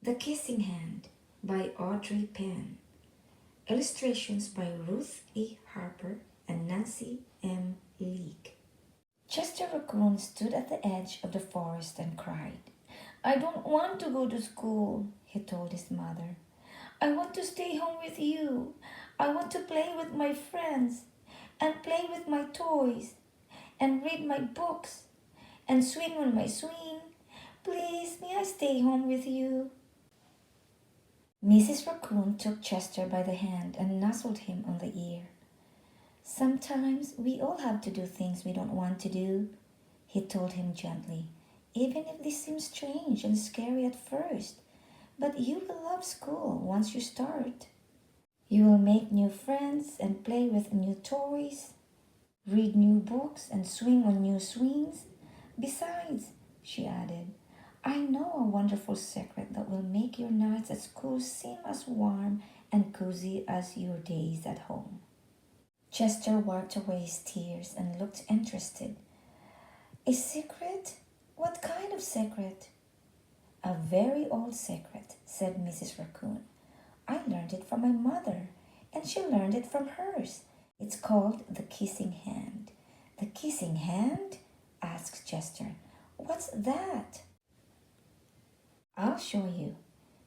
The Kissing Hand by Audrey Penn. Illustrations by Ruth E. Harper and Nancy M. Leake. Chester Raccoon stood at the edge of the forest and cried. "I don't want to go to school," he told his mother. "I want to stay home with you. I want to play with my friends and play with my toys and read my books and swing on my swing. Please, may I stay home with you?" Mrs. Raccoon took Chester by the hand and nuzzled him on the ear. "Sometimes we all have to do things we don't want to do," he told him gently, "even if this seems strange and scary at first. But you will love school once you start. You will make new friends and play with new toys, read new books and swing on new swings. Besides," she added, "I know a wonderful secret that will make your nights at school seem as warm and cozy as your days at home." Chester wiped away his tears and looked interested. "A secret? What kind of secret?" "A very old secret," said Mrs. Raccoon. "I learned it from my mother, and she learned it from hers. It's called the Kissing Hand." "The Kissing Hand?" asked Chester. "What's that?" "I'll show you."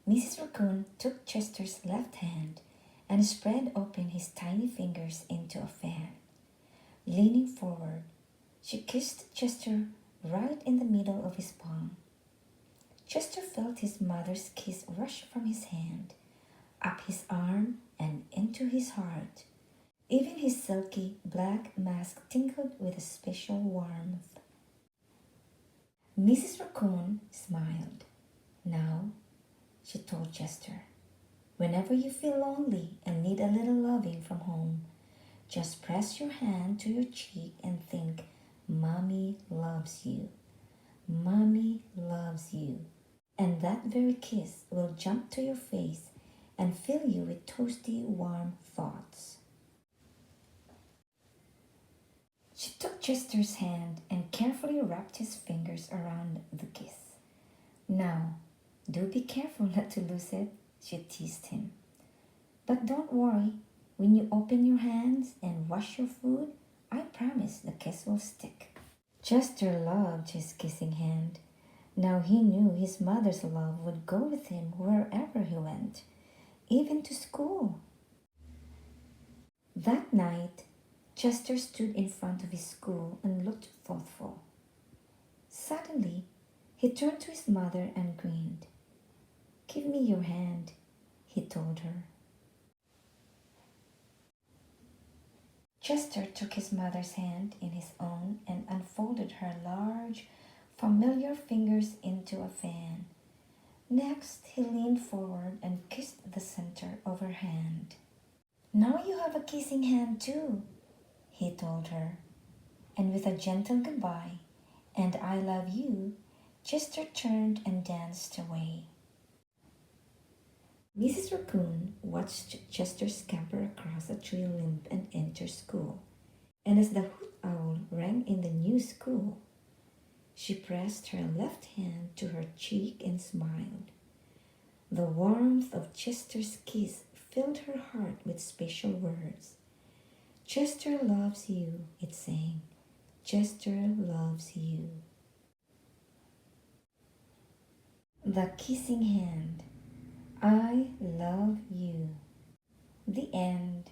Mrs. Raccoon took Chester's left hand and spread open his tiny fingers into a fan. Leaning forward, she kissed Chester right in the middle of his palm. Chester felt his mother's kiss rush from his hand, up his arm and into his heart. Even his silky black mask tingled with a special warmth. Mrs. Raccoon smiled. "Now," she told Chester, "whenever you feel lonely and need a little loving from home, just press your hand to your cheek and think, 'Mommy loves you. Mommy loves you.' And that very kiss will jump to your face and fill you with toasty, warm thoughts." She took Chester's hand and carefully wrapped his fingers around the kiss. "Now, do be careful not to lose it," she teased him. "But don't worry, when you open your hands and wash your food, I promise the kiss will stick." Chester loved his kissing hand. Now he knew his mother's love would go with him wherever he went, even to school. That night, Chester stood in front of his school and looked thoughtful. Suddenly, he turned to his mother and grinned. "Give me your hand," he told her. Chester took his mother's hand in his own and unfolded her large, familiar fingers into a fan. Next, he leaned forward and kissed the center of her hand. "Now you have a kissing hand too," he told her. And with a gentle goodbye and "I love you," Chester turned and danced away. Mrs. Raccoon watched Chester scamper across a tree limb and enter school. And as the hoot owl rang in the new school, she pressed her left hand to her cheek and smiled. The warmth of Chester's kiss filled her heart with special words. "Chester loves you," it sang. "Chester loves you." The Kissing Hand. I love you. The end.